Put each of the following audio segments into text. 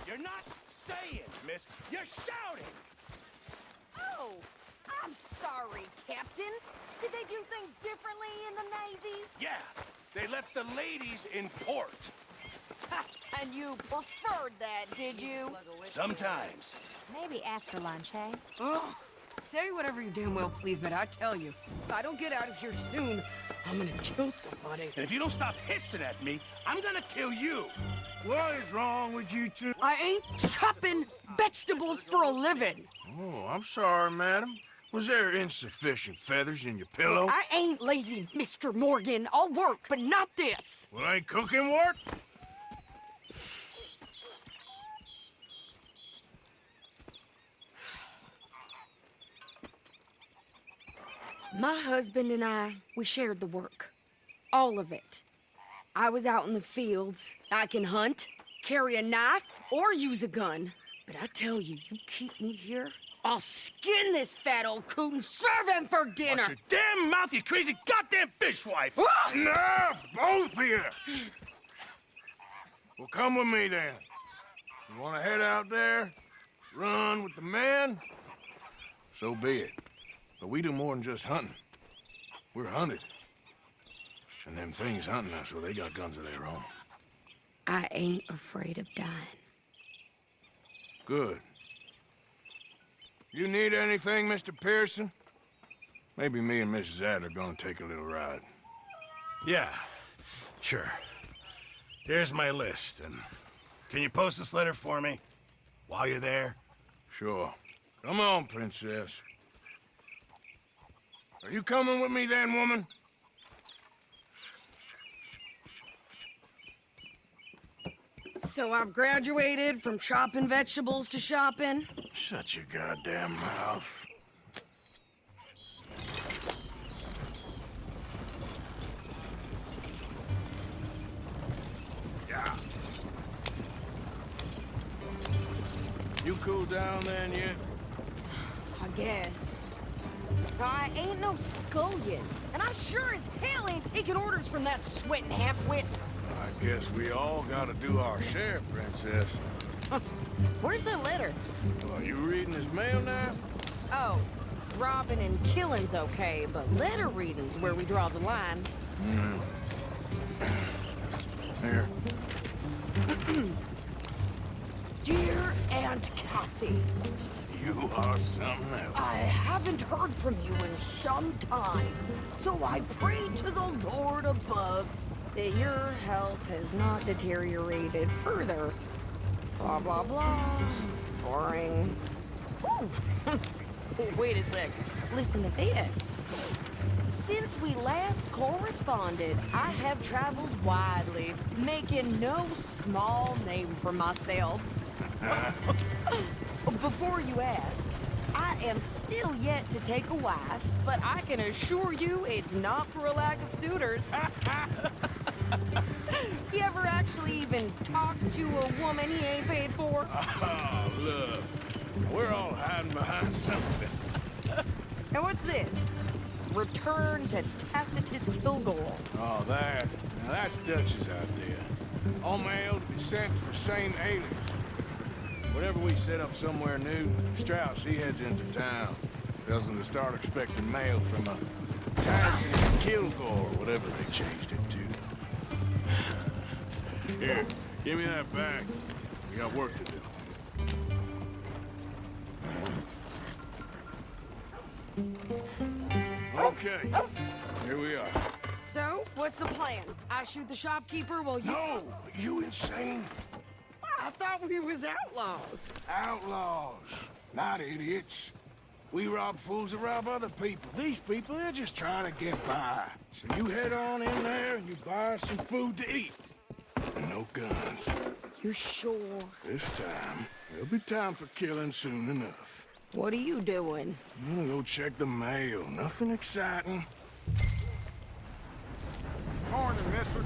You're not saying, miss. You're shouting! Oh, I'm sorry, Captain. Did they do things differently in the Navy? Yeah, they left the ladies in port. And you preferred that, did you? Sometimes. Maybe after lunch, hey? Oh, say whatever you damn well please, but I tell you, if I don't get out of here soon, I'm gonna kill somebody. And if you don't stop hissing at me, I'm gonna kill you. What is wrong with you two? I ain't chopping vegetables for a living. Oh, I'm sorry, madam. Was there insufficient feathers in your pillow? I ain't lazy, Mr. Morgan. I'll work, but not this. Well, ain't cooking work? My husband and I, we shared the work. All of it. I was out in the fields. I can hunt, carry a knife, or use a gun. But I tell you, you keep me here, I'll skin this fat old coot and serve him for dinner. Watch your damn mouth, you crazy goddamn fishwife! Enough, both of you! Well, come with me then. You want to head out there, run with the men? So be it. But we do more than just hunting. We're hunted. And them things hunting us, well, they got guns of their own. I ain't afraid of dying. Good. You need anything, Mr. Pearson? Maybe me and Mrs. Adler are gonna take a little ride. Yeah, sure. Here's my list, and can you post this letter for me while you're there? Sure. Come on, princess. Are you coming with me then, woman? So I've graduated from chopping vegetables to shopping. Shut your goddamn mouth. Yeah. You cool down then yet? I guess. I ain't no scullion, and I sure as hell ain't taking orders from that sweating half-wit. I guess we all gotta do our share, princess. Where's that letter? Are you reading his mail now? Oh, robbing and killing's okay, but letter reading's where we draw the line. Here. Dear Aunt Kathy, You are something else. I haven't heard from you in some time, so I pray to the Lord above that your health has not deteriorated further. Blah, blah, blah. It's boring. Ooh. Wait a sec. Listen to this. Since we last corresponded, I have traveled widely, making no small name for myself. Before you ask, I am still yet to take a wife, but I can assure you it's not for a lack of suitors. You ever actually even talked to a woman he ain't paid for? Oh, look. We're all hiding behind something. And what's this? Return to Tacitus Kilgore. Oh, that. Now, that's Dutch's idea. All mail to be sent to the same alias. Whenever we set up somewhere new, Strauss, he heads into town. Tells them to start expecting mail from a Tacitus Kilgore, whatever they changed it to. Here, give me that back. We got work to do. Okay, here we are. So, what's the plan? I shoot the shopkeeper while you... No! You insane? thought we was outlaws. Outlaws, not idiots. We rob fools that rob other people. These people, they're just trying to get by. So you head on in there and you buy us some food to eat. And no guns. You're sure? This time, there'll be time for killing soon enough. What are you doing? I'm gonna go check the mail. Nothing exciting. Morning, mister.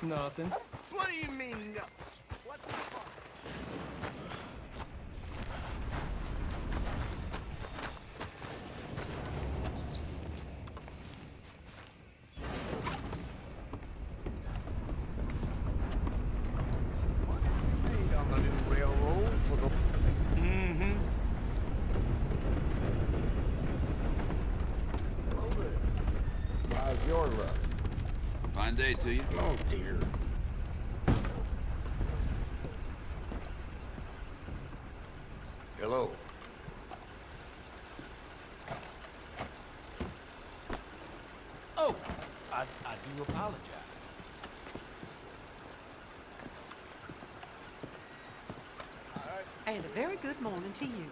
Nothing. What do you mean, no? What's the fuck? Made on the new railroad for the... Mm-hmm. How's your luck? Fine day to you. Oh, dear. Hello. Oh, I do apologize. And a very good morning to you.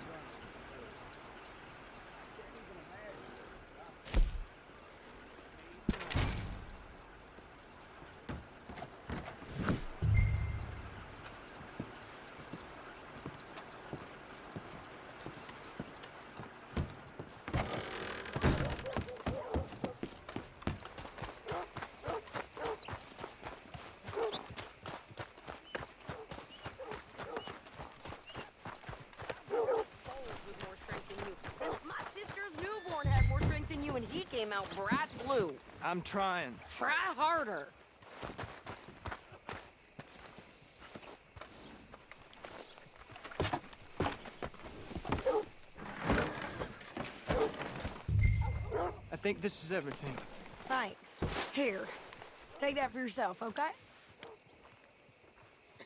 My sister's newborn had more strength than you, and he came out bright blue. I'm trying. Try harder. I think this is everything. Thanks. Here, take that for yourself, okay?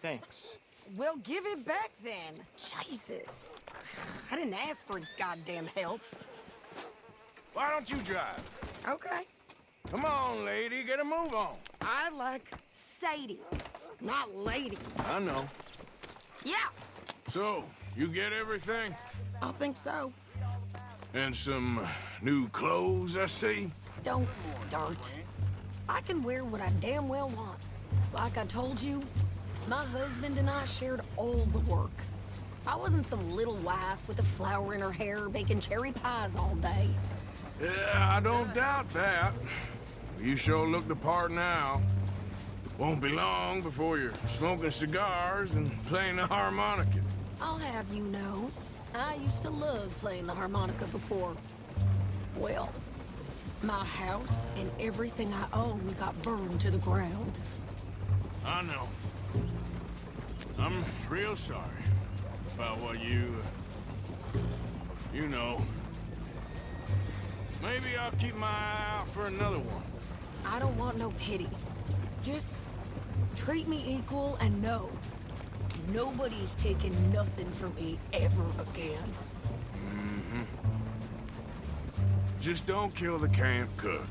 Thanks. Well, give it back then. Jesus. I didn't ask for his goddamn help. Why don't you drive? Okay. Come on, lady, get a move on. I like Sadie, not lady. I know. Yeah, So, you get everything? I think so. And some new clothes, I see? Don't start. I can wear what I damn well want. Like I told you, my husband and I shared all the work. I wasn't some little wife with a flower in her hair baking cherry pies all day. Yeah, I don't doubt that. You sure look the part now. Won't be long before you're smoking cigars and playing the harmonica. I'll have you know, I used to love playing the harmonica before. Well, my house and everything I own got burned to the ground. I know. I'm real sorry about what you know. Maybe I'll keep my eye out for another one. I don't want no pity. Just treat me equal and know nobody's taking nothing from me ever again. Mm-hmm. Just don't kill the camp cook.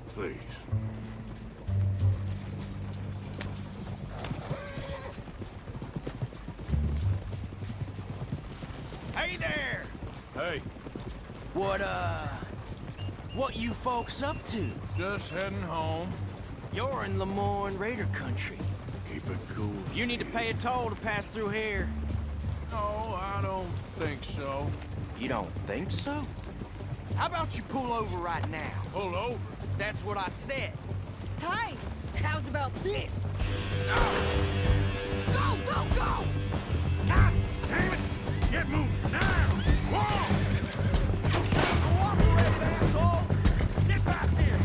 Please. Hey there! Hey, What you folks up to? just heading home. You're in Lemoyne Raider country. Keep it cool. You need to pay a toll to pass through here. No, I don't think so. You don't think so? How about you pull over right now? Pull over. That's what I said. Hey, how's about this? Go, go, go! God damn it! Get moving now! Whoa! Cooperate, asshole! Get back here!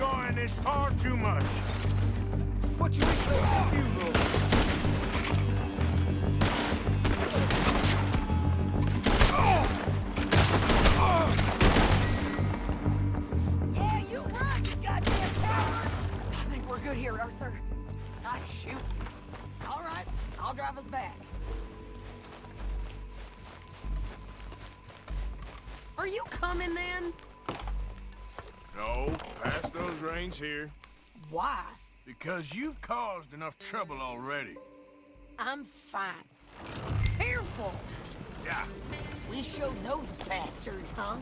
enjoying this far too much. What you expect of you, Yeah, you run, you goddamn coward! I think we're good here, Arthur. Nice shoot. All right, I'll drive us back. Are you coming then? No, pass those reins here. Why? Because you've caused enough trouble already. I'm fine. Careful! Yeah. We showed those bastards, huh?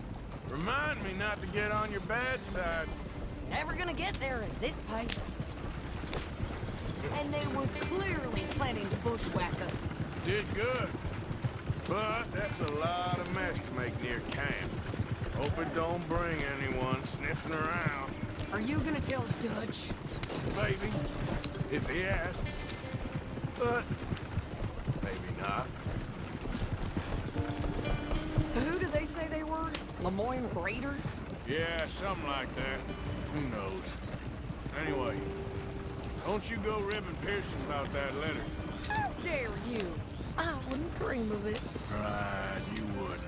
Remind me not to get on your bad side. Never gonna get there at this pace. And they was clearly planning to bushwhack us. Did good. But that's a lot of mess to make near camp. Hope it don't bring anyone sniffing around. Are you gonna tell Dutch? Maybe, if he asks. But maybe not. So who did they say they were? Lemoyne Raiders? Yeah, something like that. Who knows? Anyway, don't you go ribbing Pearson about that letter. How dare you? I wouldn't dream of it. Right, you wouldn't.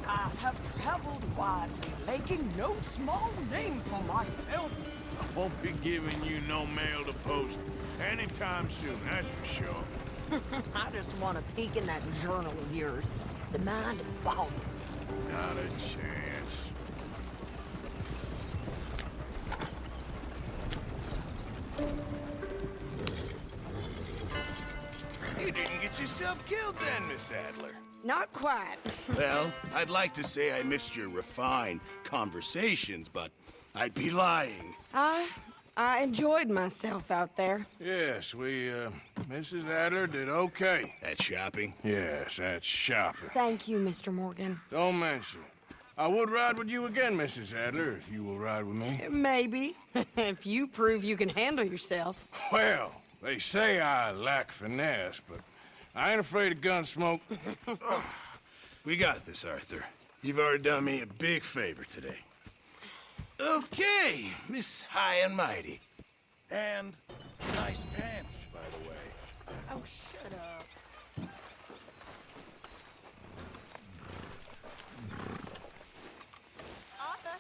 I have traveled widely, making no small name for myself. I won't be giving you no mail to post anytime soon, that's for sure. I just want to peek in that journal of yours. The mind boggles. Not a chance. You didn't get yourself killed then, Miss Adler. Not quite. Well, I'd like to say I missed your refined conversations, but I'd be lying. I enjoyed myself out there. Yes, Mrs. Adler did okay. At shopping? Yes, that's shopping. Thank you, Mr. Morgan. Don't mention it. I would ride with you again, Mrs. Adler, if you will ride with me. Maybe. If you prove you can handle yourself. Well, they say I lack finesse, but I ain't afraid of gun smoke. We got this, Arthur. You've already done me a big favor today. Okay, Miss High and Mighty. And nice pants, by the way. Oh, shut up. Arthur?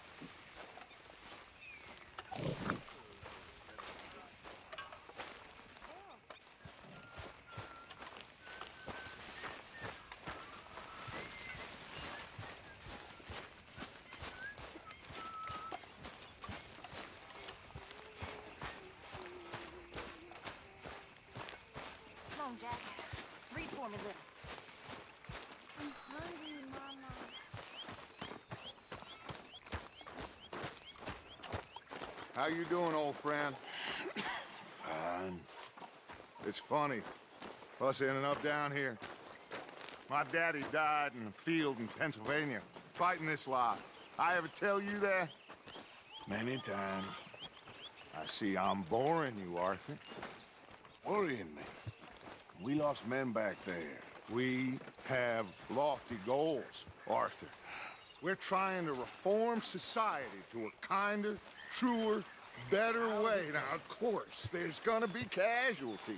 Come on, Jack. Read for me, little. I'm hungry, Mama. How you doing, old friend? Fine. It's funny. Us ending up down here. My daddy died in a field in Pennsylvania, fighting this lot. I ever tell you that? Many times. I see I'm boring you, Arthur. Worrying me. We lost men back there. We have lofty goals, Arthur. We're trying to reform society to a kinder, truer, better way. Now, of course, there's gonna be casualties.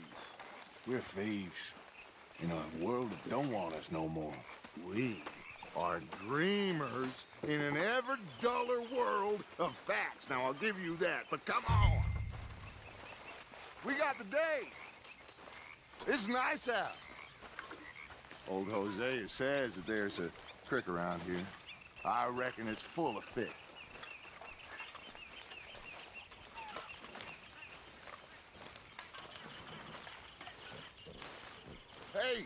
We're thieves. In a world that don't want us no more. We are dreamers in an ever duller world of facts. Now, I'll give you that, but come on. We got the day. It's nice out. Old Hosea says that there's a creek around here. I reckon it's full of fish. Hey,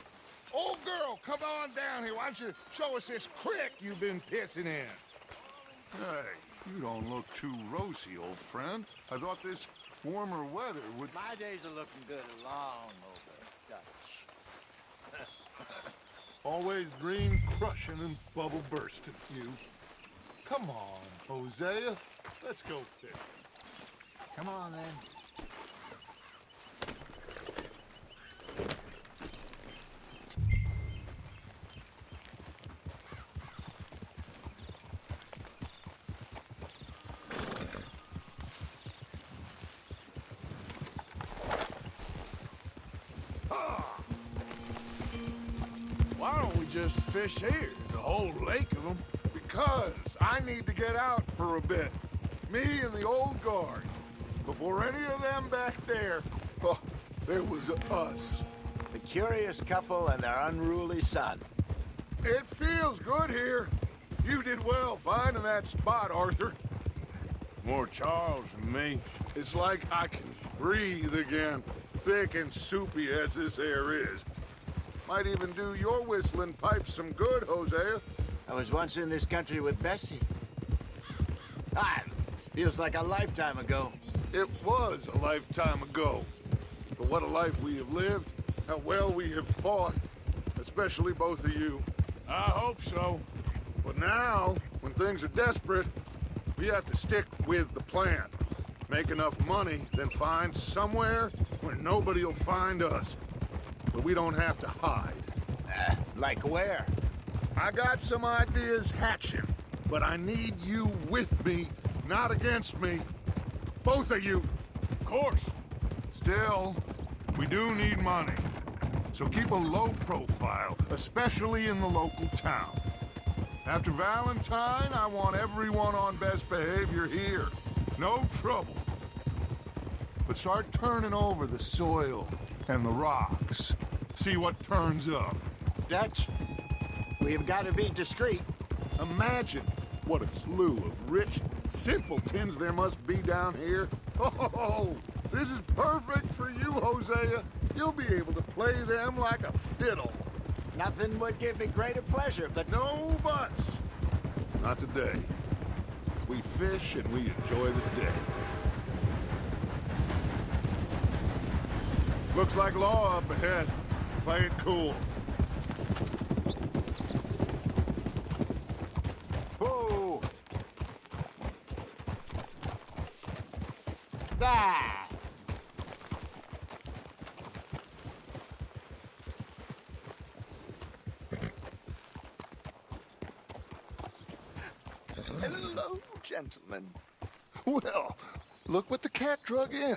old girl, come on down here. Why don't you show us this creek you've been pissing in? Hey, you don't look too rosy, old friend. I thought this warmer weather would... My days are looking good along over Dutch. Always dream crushing and bubble bursting, you. Come on, Hosea. Let's go fishing. Come on, then. just fish here? There's a whole lake of them. Because I need to get out for a bit. Me and the old guard. Before any of them back there, oh, there was us. The curious couple and their unruly son. It feels good here. You did well finding that spot, Arthur. More Charles than me. It's like I can breathe again, thick and soupy as this air is. Might even do your whistling pipes some good, Hosea. I was once in this country with Bessie. Feels like a lifetime ago. It was a lifetime ago. But what a life we have lived, how well we have fought, especially both of you. I hope so. But now, when things are desperate, we have to stick with the plan. Make enough money, then find somewhere where nobody will find us. But we don't have to hide. Like where? I got some ideas hatching, but I need you with me, not against me. Both of you. Of course. Still, we do need money. So keep a low profile, especially in the local town. After Valentine, I want everyone on best behavior here. No trouble. But start turning over the soil and the rocks. See what turns up. Dutch, we've got to be discreet. Imagine what a slew of rich simpletons there must be down here. Oh, this is perfect for you, Hosea. You'll be able to play them like a fiddle. Nothing would give me greater pleasure, but No buts. Not today. We fish and we enjoy the day. Looks like law up ahead. Play it cool. Whoa! There! Hello, gentlemen. Well, look what the cat drug in.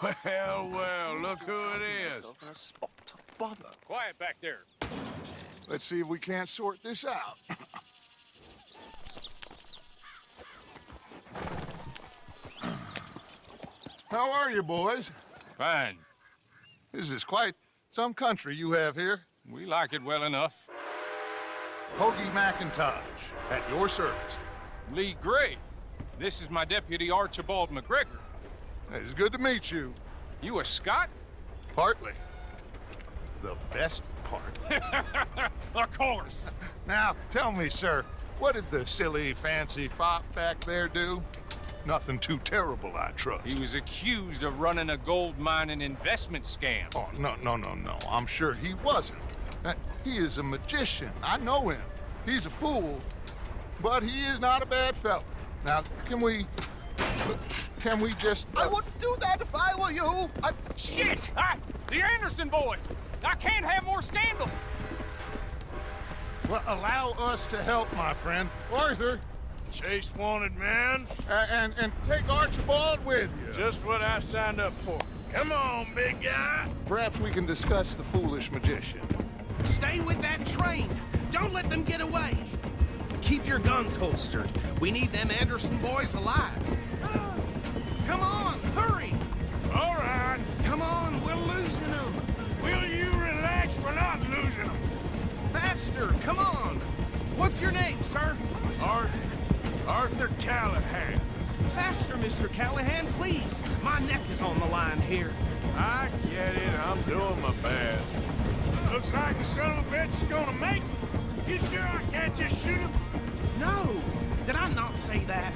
Well, look who it is. In a spot of bother. Quiet back there. Let's see if we can't sort this out. How are you, boys? Fine. This is quite some country you have here. We like it well enough. Hoagie McIntosh, at your service. Lee Gray. This is my deputy Archibald McGregor. It's good to meet you. You a Scot? Partly. The best part. Of course. Now, tell me, sir, what did the silly, fancy fop back there do? Nothing too terrible, I trust. He was accused of running a gold mining investment scam. Oh, no. I'm sure he wasn't. He is a magician. I know him. He's a fool, but he is not a bad fellow. Now, can we just... I wouldn't do that if I were you. Shit! The Anderson boys! I can't have more scandal! Well, allow us to help, my friend. Arthur, Chase wanted man. and take Archibald with you. Just what I signed up for. Come on, big guy. Perhaps we can discuss the foolish magician. Stay with that train. Don't let them get away. Keep your guns holstered. We need them Anderson boys alive. Come on, hurry! All right. Come on, we're losing them. Will you relax? We're not losing them. Faster, come on. What's your name, sir? Arthur Callahan. Faster, Mr. Callahan, please. My neck is on the line here. I get it. I'm doing my best. Looks like the son of a bitch is gonna make it. You sure I can't just shoot him? No, did I not say that?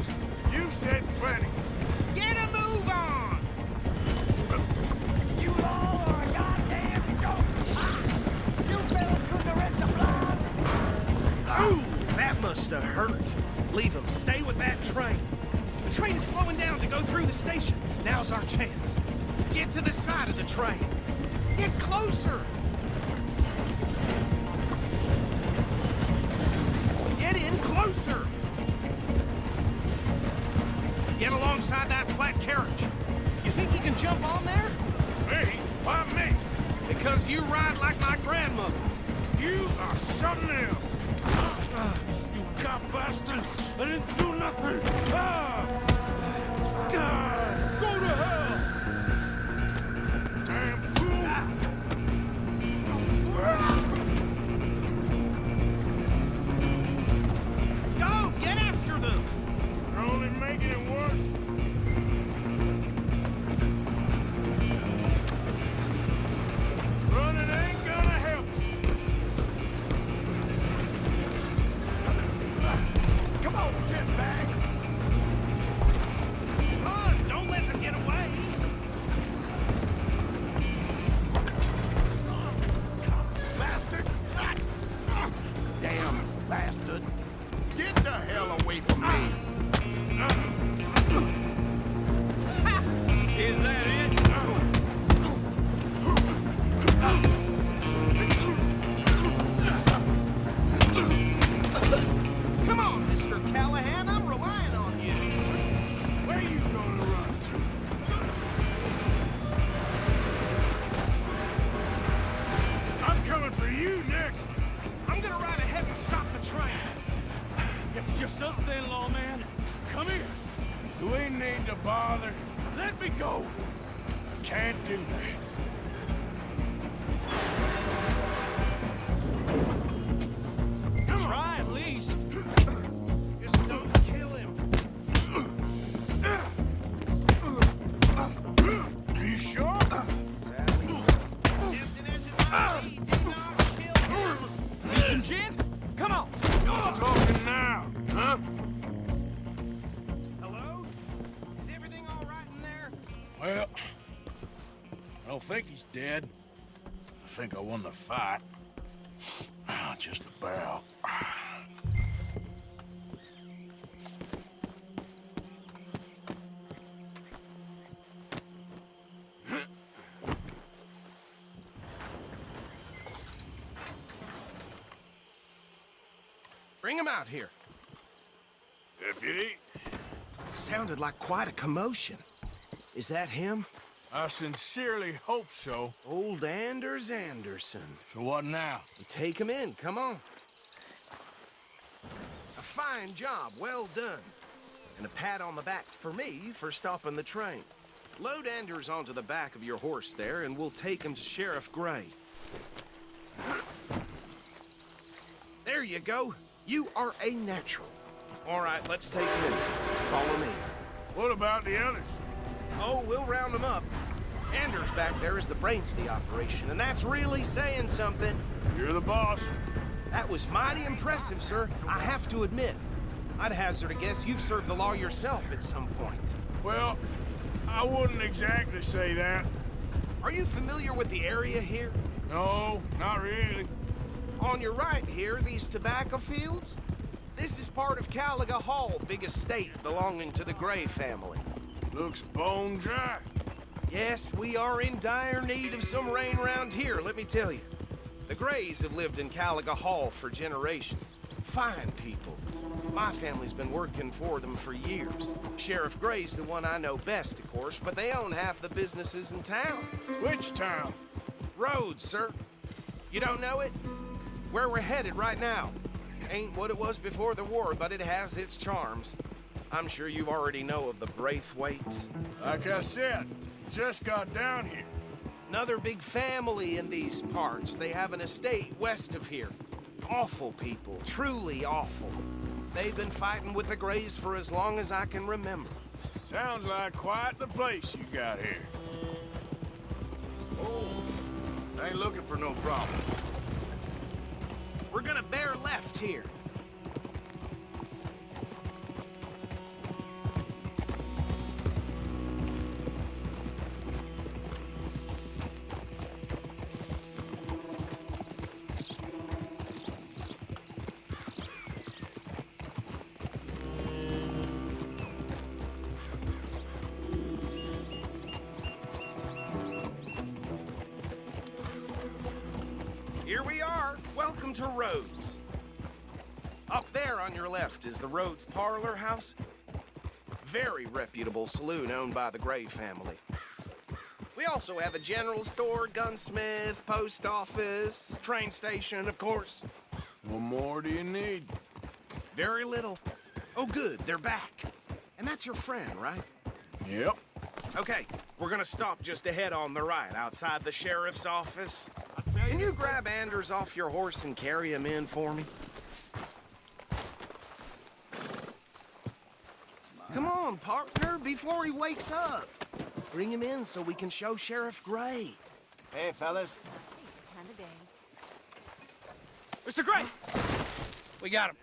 You said plenty. Get a move on! You all are a goddamn joke! You fellas couldn't arrest a fly! Ooh, that must have hurt. Leave them. Stay with that train. The train is slowing down to go through the station. Now's our chance. Get to the side of the train. Get closer. Get in closer. Get alongside that flat carriage. You think you can jump on there? Me? Why me? Because you ride like my grandmother. You are something else. You cop bastard! I didn't do nothing! Go to hell! Damn fool! Go! Get after them! You're only making it worse. Running ain't gonna help. Come on, shitbag! Run! Don't let them get away! Bastard! Damn bastard! Get the hell away from me! Is that it? Come on, Mr. Callahan, I'm relying on you. Where you gonna run to? I'm coming for you next. I'm gonna ride ahead and stop the train. Guess it's just us then, lawman. Come here. Do we need to bother? Let me go. I can't do that. Try at least. Just don't kill him. Are you sure? Tempting as it might be, did not kill him. Need some gin? Come on. Who's talking now, huh? Hello? Is everything all right in there? Well, I don't think he's dead. I think I won the fight. Just about. Bring him out here. Deputy, Sounded like quite a commotion. Is that him? I sincerely hope so. Old Anders Anderson. So what now? Take him in, come on. A fine job, well done. And a pat on the back for me for stopping the train. Load Anders onto the back of your horse there, and we'll take him to Sheriff Gray. There you go. You are a natural. All right, let's take him in. Follow me. What about the others? Oh, we'll round them up. Anders back there is the brains of the operation, and that's really saying something. You're the boss. That was mighty impressive, sir. I have to admit. I'd hazard a guess you've served the law yourself at some point. Well, I wouldn't exactly say that. Are you familiar with the area here? No, not really. On your right here, these tobacco fields? This is part of Caliga Hall, big estate belonging to the Gray family. Looks bone dry. Yes, we are in dire need of some rain around here, let me tell you. The Grays have lived in Caliga Hall for generations. Fine people. My family's been working for them for years. Sheriff Gray's the one I know best, of course, but they own half the businesses in town. Which town? Rhodes, sir. You don't know it? Where we're headed right now. Ain't what it was before the war, but it has its charms. I'm sure you already know of the Braithwaites. Like I said, just got down here. Another big family in these parts. They have an estate west of here. Awful people, truly awful. They've been fighting with the Grays for as long as I can remember. Sounds like quite the place you got here. Oh, I ain't looking for no problem. We're gonna bear left here. Here we are. Welcome to Rhodes. Up there on your left is the Rhodes Parlor House. Very reputable saloon owned by the Gray family. We also have a general store, gunsmith, post office, train station, of course. What more do you need? Very little. Oh, good, they're back. And that's your friend, right? Yep. Okay, we're gonna stop just ahead on the right, outside the sheriff's office. Can you grab Anders off your horse and carry him in for me? Come on, partner, before he wakes up. Bring him in so we can show Sheriff Gray. Hey, fellas. Time of day. Mr. Gray! We got him.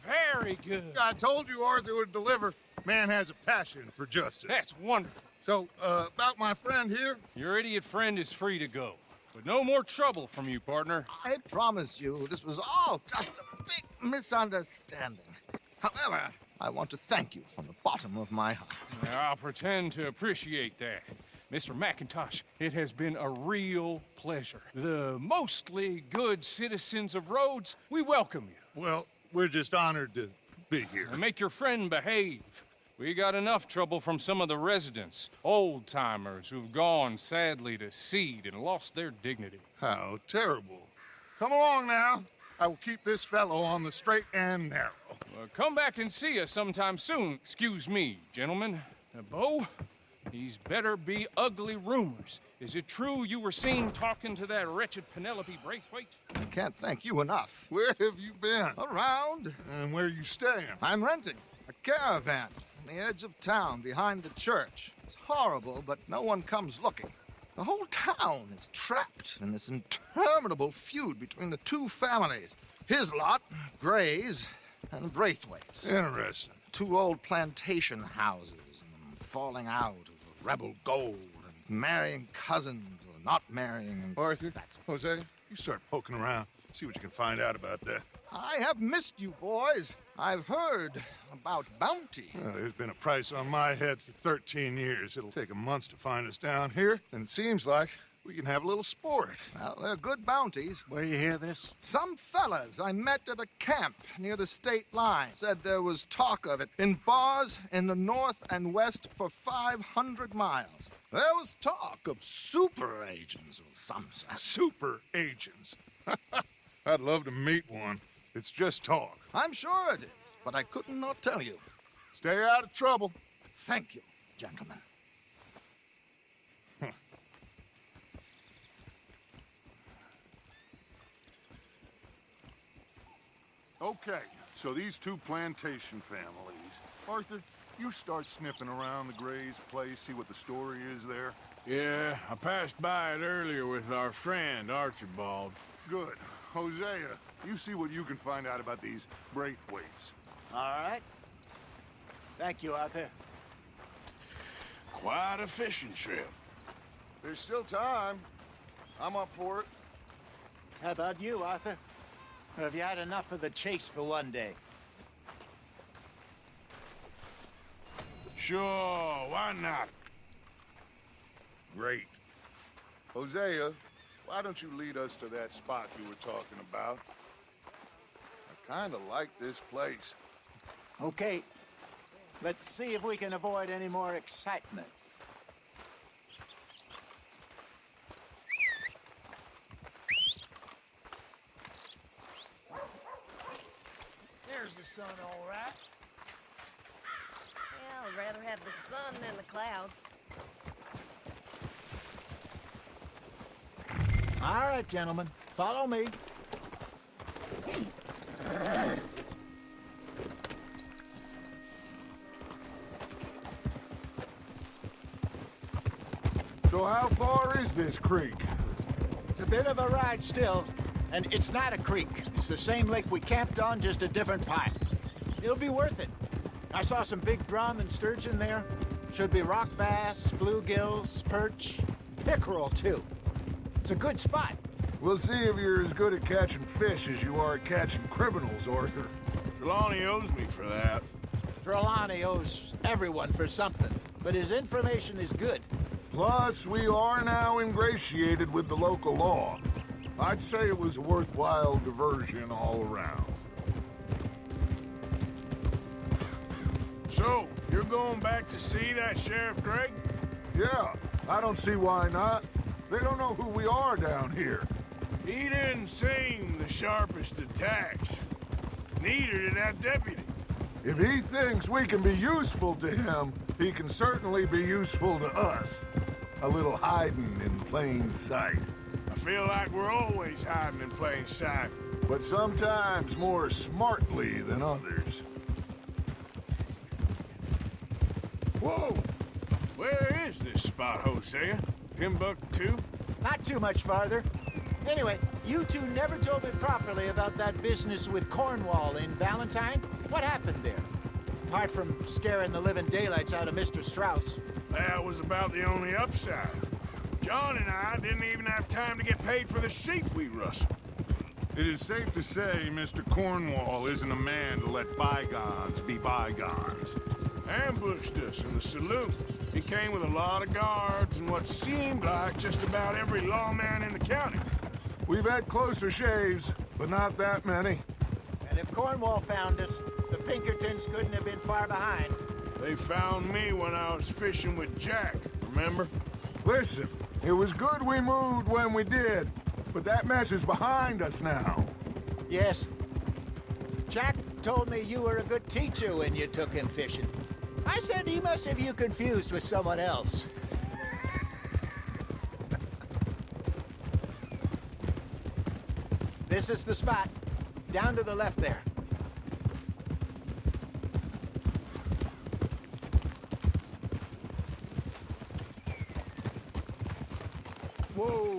Very good. I told you Arthur would deliver. Man has a passion for justice. That's wonderful. So, about my friend here? Your idiot friend is free to go. But no more trouble from you, partner. I promise you, this was all just a big misunderstanding. However, I want to thank you from the bottom of my heart. I'll pretend to appreciate that. Mr. McIntosh, it has been a real pleasure. The mostly good citizens of Rhodes, we welcome you. Well, we're just honored to be here. And make your friend behave. We got enough trouble from some of the residents, old-timers who've gone, sadly, to seed and lost their dignity. How terrible. Come along now. I will keep this fellow on the straight and narrow. Come back and see us sometime soon. Excuse me, gentlemen. Bo, these better be ugly rumors. Is it true you were seen talking to that wretched Penelope Braithwaite? I can't thank you enough. Where have you been? Around. And where are you staying? I'm renting a caravan on the edge of town behind the church. It's horrible, but no one comes looking. The whole town is trapped in this interminable feud between the two families. His lot, Gray's, and Braithwaite's. Interesting. Two old plantation houses, and falling out over rebel gold, and marrying cousins or not marrying. And Arthur, that's Jose, you start poking around. See what you can find out about that. I have missed you, boys. I've heard about bounty. Well, there's been a price on my head for 13 years. It'll take 'em months to find us down here, and it seems like we can have a little sport. Well, they're good bounties. Where you hear this? Some fellas I met at a camp near the state line said there was talk of it in bars in the north and west for 500 miles. There was talk of super agents of some sort. Super agents. I'd love to meet one. It's just talk. I'm sure it is, but I couldn't not tell you. Stay out of trouble. Thank you, gentlemen. Okay, so these two plantation families. Arthur, you start sniffing around the Gray's place, see what the story is there. Yeah, I passed by it earlier with our friend, Archibald. Good. Hosea, you see what you can find out about these Braithwaites. All right. Thank you, Arthur. Quite a fishing trip. There's still time. I'm up for it. How about you, Arthur? Or have you had enough of the chase for one day? Sure, why not? Great. Hosea, why don't you lead us to that spot you were talking about? I kind of like this place. Okay. Let's see if we can avoid any more excitement. There's the sun, all right. Yeah, I'd rather have the sun than the clouds. All right, gentlemen. Follow me. So how far is this creek? It's a bit of a ride still, and it's not a creek. It's the same lake we camped on, just a different part. It'll be worth it. I saw some big drum and sturgeon there. Should be rock bass, bluegills, perch, pickerel, too. It's a good spot. We'll see if you're as good at catching fish as you are at catching criminals, Arthur. Trelawney owes me for that. Trelawney owes everyone for something, but his information is good. Plus, we are now ingratiated with the local law. I'd say it was a worthwhile diversion all around. So, you're going back to see that Sheriff Gray? Yeah, I don't see why not. They don't know who we are down here. He didn't seem the sharpest attacks. Neither did that deputy. If he thinks we can be useful to him, he can certainly be useful to us. A little hiding in plain sight. I feel like we're always hiding in plain sight. But sometimes more smartly than others. Whoa! Where is this spot, Hosea? Timbuktu? Not too much farther. Anyway, you two never told me properly about that business with Cornwall in Valentine. What happened there? Apart from scaring the living daylights out of Mr. Strauss. That was about the only upside. John and I didn't even have time to get paid for the sheep we rustled. It is safe to say Mr. Cornwall isn't a man to let bygones be bygones. Ambushed us in the saloon. He came with a lot of guards and what seemed like just about every lawman in the county. We've had closer shaves, but not that many. And if Cornwall found us, the Pinkertons couldn't have been far behind. They found me when I was fishing with Jack, remember? Listen, it was good we moved when we did, but that mess is behind us now. Yes. Jack told me you were a good teacher when you took him fishing. I said he must have you confused with someone else. This is the spot. Down to the left there. Whoa!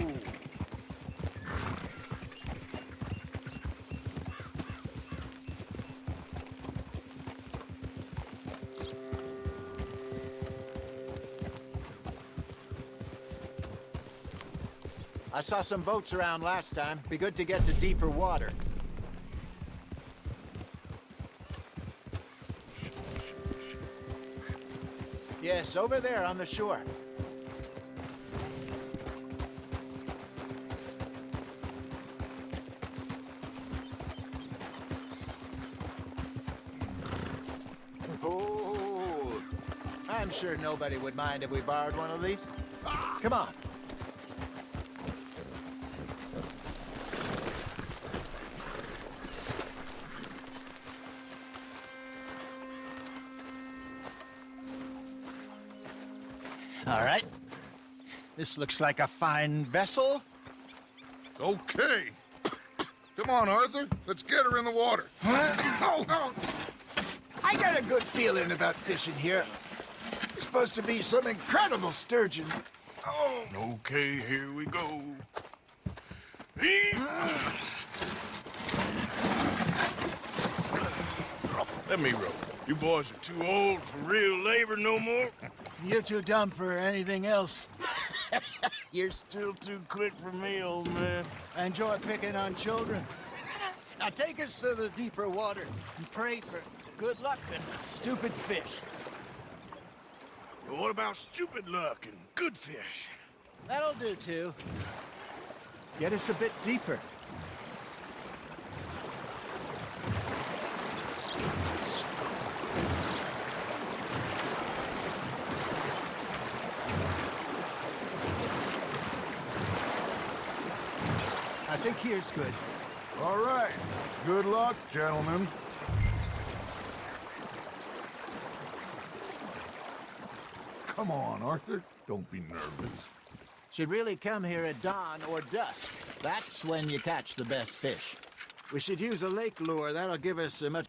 I saw some boats around last time. Be good to get to deeper water. Yes, over there on the shore. Oh, I'm sure nobody would mind if we borrowed one of these. Come on. All right. This looks like a fine vessel. Okay. Come on, Arthur. Let's get her in the water. Oh. I got a good feeling about fishing here. It's supposed to be some incredible sturgeon. Oh. Okay, here we go. Let me row. You boys are too old for real labor no more. You're too dumb for anything else. You're still too quick for me, old man. I enjoy picking on children. Now take us to the deeper water and pray for good luck and stupid fish. But what about stupid luck and good fish? That'll do, too. Get us a bit deeper. I think here's good. All right. Good luck, gentlemen. Come on, Arthur. Don't be nervous. Should really come here at dawn or dusk. That's when you catch the best fish. We should use a lake lure. That'll give us a much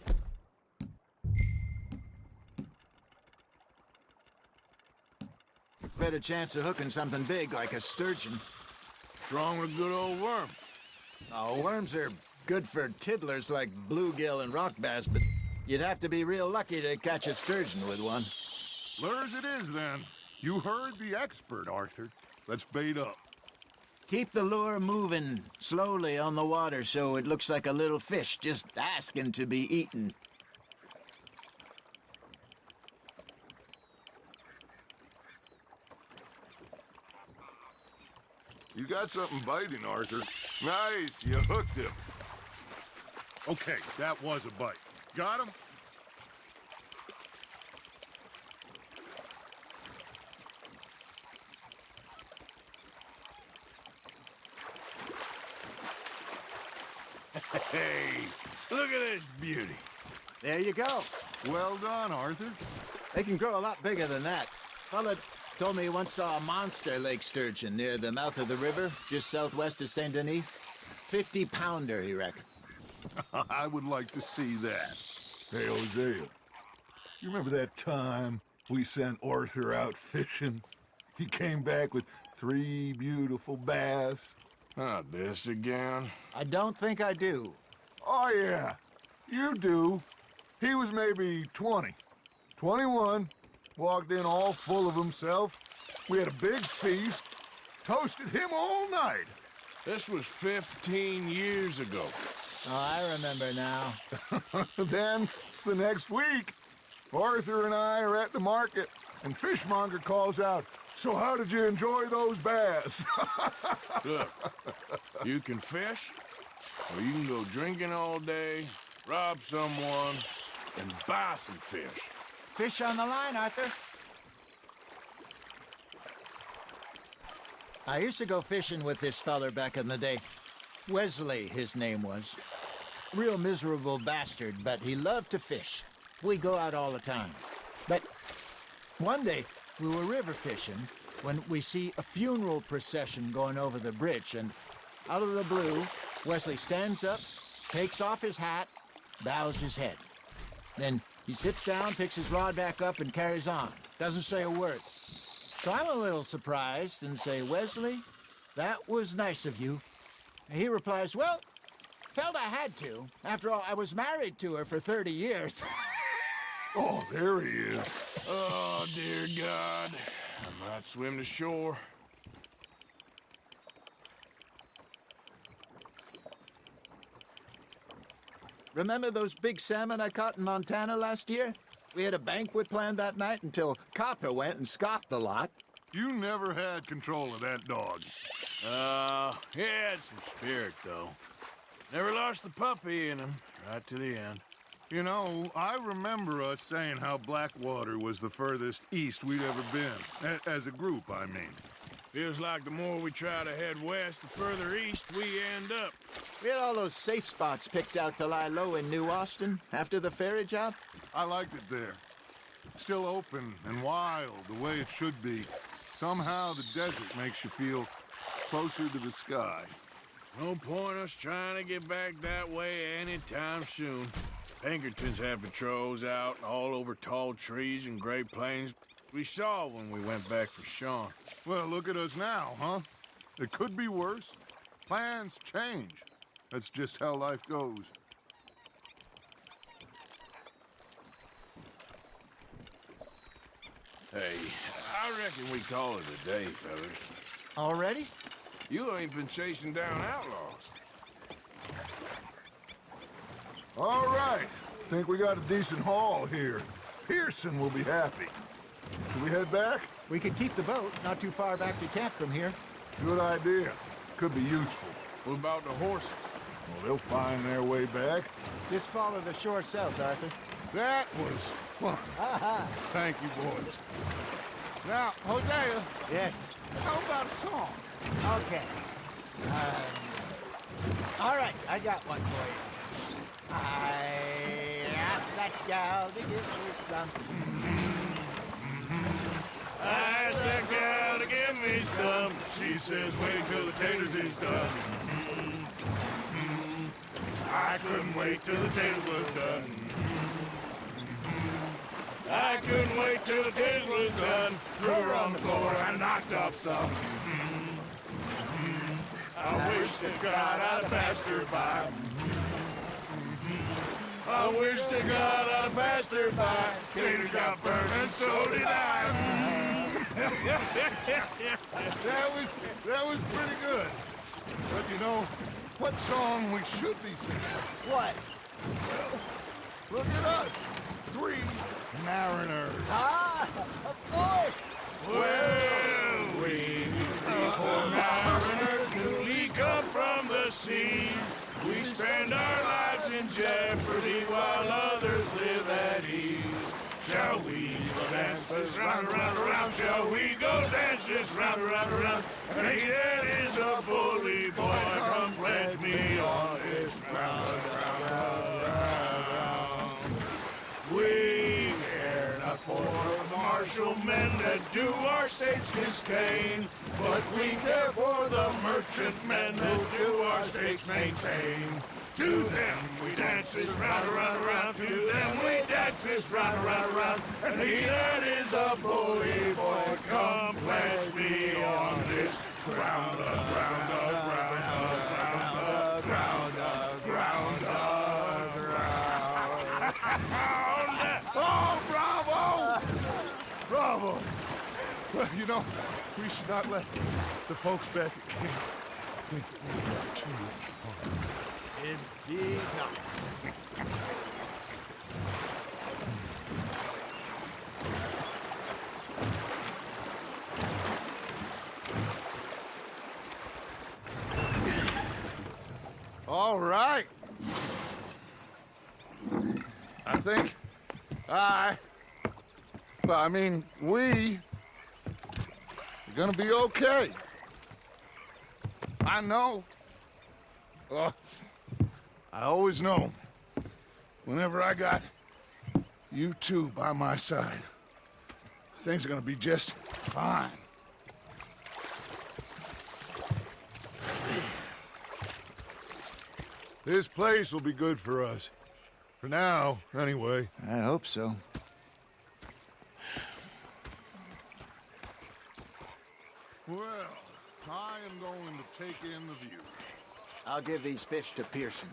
better chance of hooking something big like a sturgeon. Strong with good old worm. Oh, worms are good for tiddlers like bluegill and rock bass, but you'd have to be real lucky to catch a sturgeon with one. Lures it is, then. You heard the expert, Arthur. Let's bait up. Keep the lure moving slowly on the water so it looks like a little fish just asking to be eaten. You got something biting, Arthur. Nice, you hooked him. Okay, that was a bite. Got him? Hey, look at this beauty. There you go. Well done, Arthur. They can grow a lot bigger than that. Fella told me he once saw a monster lake sturgeon near the mouth of the river, just southwest of Saint Denis. 50-pounder, he reckoned. I would like to see that. Hey, Hosea, you remember that time we sent Arthur out fishing? He came back with 3 beautiful bass. Not this again. I don't think I do. Oh, yeah, you do. He was maybe 20, 21, walked in all full of himself. We had a big feast, toasted him all night. This was 15 years ago. Oh, I remember now. Then, the next week, Arthur and I are at the market, and Fishmonger calls out, "So how did you enjoy those bass?" Look, you can fish, or you can go drinking all day, rob someone, and buy some fish. Fish on the line, Arthur. I used to go fishing with this feller back in the day. Wesley, his name was. Real miserable bastard, but he loved to fish. We'd go out all the time. But one day, we were river fishing when we see a funeral procession going over the bridge, and out of the blue, Wesley stands up, takes off his hat, bows his head. Then he sits down, picks his rod back up, and carries on. Doesn't say a word. So I'm a little surprised and say, "Wesley, that was nice of you." And he replies, "Well, felt I had to. After all, I was married to her for 30 years. Oh, there he is. Oh, dear God. I might swim to shore. Remember those big salmon I caught in Montana last year? We had a banquet planned that night until Copper went and scoffed a lot. You never had control of that dog. He had some spirit, though. Never lost the puppy in him, right to the end. You know, I remember us saying how Blackwater was the furthest east we'd ever been. As a group, I mean. Feels like the more we try to head west, the further east we end up. We had all those safe spots picked out to lie low in New Austin after the ferry job. I liked it there. Still open and wild, the way it should be. Somehow the desert makes you feel closer to the sky. No point us trying to get back that way anytime soon. Pinkertons had patrols out all over tall trees and Great Plains. We saw when we went back for Sean. Well, look at us now, huh? It could be worse. Plans change. That's just how life goes. Hey, I reckon we call it a day, fellas. Already? You ain't been chasing down outlaws. All right. Think we got a decent haul here. Pearson will be happy. Should we head back? We could keep the boat not too far back to camp from here. Good idea. Could be useful. What about the horses? Well, they'll find their way back. Just follow the shore south, Arthur. That was fun. Thank you, boys. Now, Hosea, Yes. how about a song? Okay. All right, I got one for you. I asked that gal to give me some. I asked that gal to give me some. She says, wait till the taters is done. I couldn't wait till the taters was done. I couldn't wait till the taters was done. Threw her on the floor and knocked off some. I wish to God I'd passed her by. I wish to God I'd passed her by. Taters got burned and so did I. That was pretty good. But you know, what song we should be singing? What? Look at us. 3 mariners. Ah, of course. Well, we 3-4 mariners newly come from the sea. We spend our lives in jeopardy while others live at ease. Shall we go dance this round, around, around? Shall we go dance this round, around, around? Hey, that is a bully boy, come pledge me on this We care not for martial men that do our state's disdain, but we care for the merchant men that do our state's maintain. To them we dance this round, around, around. To them we dance this round, around, around. And he that is a bully boy, come pledge me on this ground, ground, ground, ground, ground, ground, ground. Oh, bravo! Bravo! Well, you know, we should not let the folks back at camp think that we have too much fun. Indeed not. All right. I think we are gonna be okay. I know. I always know. Whenever I got you two by my side, things are gonna be just fine. This place will be good for us. For now, anyway. I hope so. Well, I am going to take in the view. I'll give these fish to Pearson.